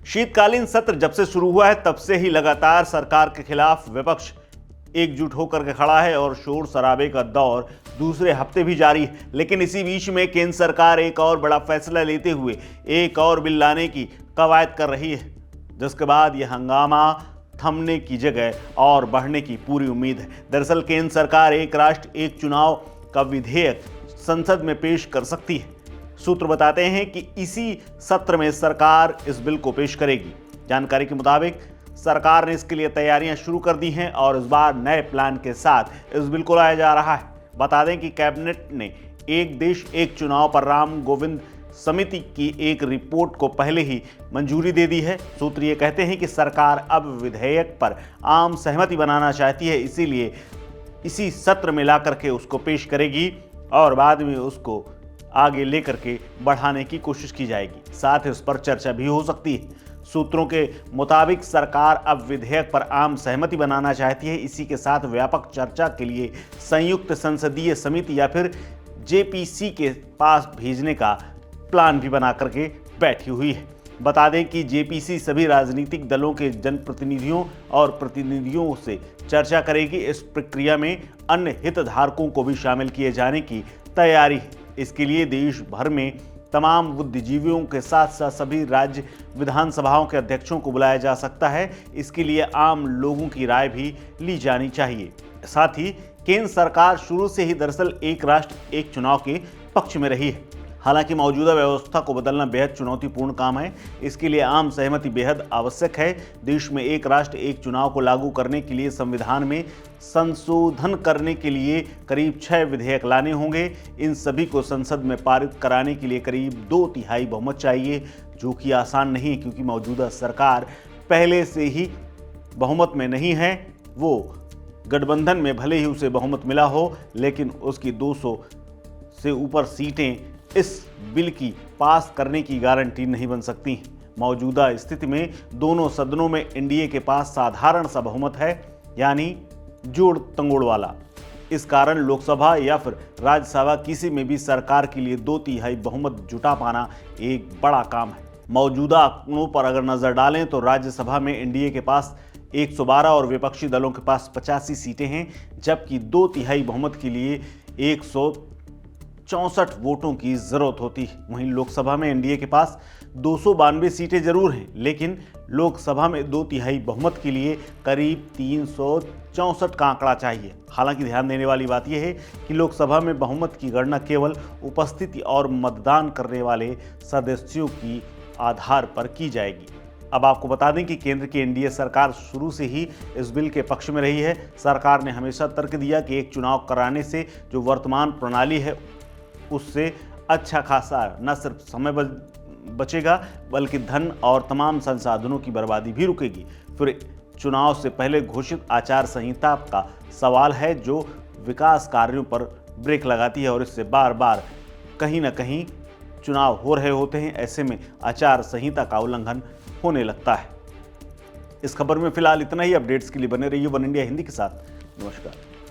शीतकालीन सत्र जब से शुरू हुआ है तब से ही लगातार सरकार के खिलाफ विपक्ष एकजुट होकर के खड़ा है और शोर शराबे का दौर दूसरे हफ्ते भी जारी है। लेकिन इसी बीच में केंद्र सरकार एक और बड़ा फैसला लेते हुए एक और बिल लाने की कवायद कर रही है, जिसके बाद यह हंगामा थमने की जगह और बढ़ने की पूरी उम्मीद है। दरअसल केंद्र सरकार एक राष्ट्र एक चुनाव का विधेयक संसद में पेश कर सकती है। सूत्र बताते हैं कि इसी सत्र में सरकार इस बिल को पेश करेगी। जानकारी के मुताबिक सरकार ने इसके लिए तैयारियां शुरू कर दी हैं और इस बार नए प्लान के साथ इस बिल को लाया जा रहा है। बता दें कि कैबिनेट ने एक देश एक चुनाव पर राम गोविंद समिति की एक रिपोर्ट को पहले ही मंजूरी दे दी है। सूत्र ये कहते हैं कि सरकार अब विधेयक पर आम सहमति बनाना चाहती है, इसीलिए इसी सत्र में ला करके उसको पेश करेगी और बाद में उसको आगे लेकर के बढ़ाने की कोशिश की जाएगी। साथ ही उस पर चर्चा भी हो सकती है। सूत्रों के मुताबिक सरकार अब विधेयक पर आम सहमति बनाना चाहती है। इसी के साथ व्यापक चर्चा के लिए संयुक्त संसदीय समिति या फिर जेपीसी के पास भेजने का प्लान भी बना करके बैठी हुई है। बता दें कि जेपीसी सभी राजनीतिक दलों के जनप्रतिनिधियों और प्रतिनिधियों से चर्चा करेगी। इस प्रक्रिया में अन्य हितधारकों को भी शामिल किए जाने की तैयारी है। इसके लिए देश भर में तमाम बुद्धिजीवियों के साथ साथ सभी राज्य विधानसभाओं के अध्यक्षों को बुलाया जा सकता है। इसके लिए आम लोगों की राय भी ली जानी चाहिए। साथ ही केंद्र सरकार शुरू से ही दरअसल एक राष्ट्र एक चुनाव के पक्ष में रही है। हालांकि मौजूदा व्यवस्था को बदलना बेहद चुनौतीपूर्ण काम है। इसके लिए आम सहमति बेहद आवश्यक है। देश में एक राष्ट्र एक चुनाव को लागू करने के लिए संविधान में संशोधन करने के लिए करीब 6 विधेयक लाने होंगे। इन सभी को संसद में पारित कराने के लिए करीब 2/3 बहुमत चाहिए, जो कि आसान नहीं है क्योंकि मौजूदा सरकार पहले से ही बहुमत में नहीं है। वो गठबंधन में भले ही उसे बहुमत मिला हो, लेकिन उसकी 200 से ऊपर सीटें इस बिल की पास करने की गारंटी नहीं बन सकती। मौजूदा स्थिति में दोनों सदनों में एनडीए के पास साधारण सा बहुमत है, यानी जोड़ तंगोड़ वाला। इस कारण लोकसभा या फिर राज्यसभा किसी में भी सरकार के लिए 2/3 बहुमत जुटा पाना एक बड़ा काम है। मौजूदा आंकड़ों पर अगर नजर डालें तो राज्यसभा में एनडीए के पास 112 और विपक्षी दलों के पास 85 सीटें हैं, जबकि 2/3 बहुमत के लिए 164 वोटों की जरूरत होती है। वहीं लोकसभा में एनडीए के पास 292 सीटें जरूर हैं, लेकिन लोकसभा में 2/3 बहुमत के लिए करीब 364 का आंकड़ा चाहिए। हालांकि ध्यान देने वाली बात यह है कि लोकसभा में बहुमत की गणना केवल उपस्थिति और मतदान करने वाले सदस्यों की आधार पर की जाएगी। अब आपको बता दें कि केंद्र की एनडीए सरकार शुरू से ही इस बिल के पक्ष में रही है। सरकार ने हमेशा तर्क दिया कि एक चुनाव कराने से जो वर्तमान प्रणाली है उससे अच्छा खासा न सिर्फ समय बचेगा, बल्कि धन और तमाम संसाधनों की बर्बादी भी रुकेगी। फिर चुनाव से पहले घोषित आचार संहिता का सवाल है, जो विकास कार्यों पर ब्रेक लगाती है और इससे बार बार कहीं ना कहीं चुनाव हो रहे होते हैं। ऐसे में आचार संहिता का उल्लंघन होने लगता है। इस खबर में फिलहाल इतना ही। अपडेट्स के लिए बने रहिए वन इंडिया हिंदी के साथ। नमस्कार।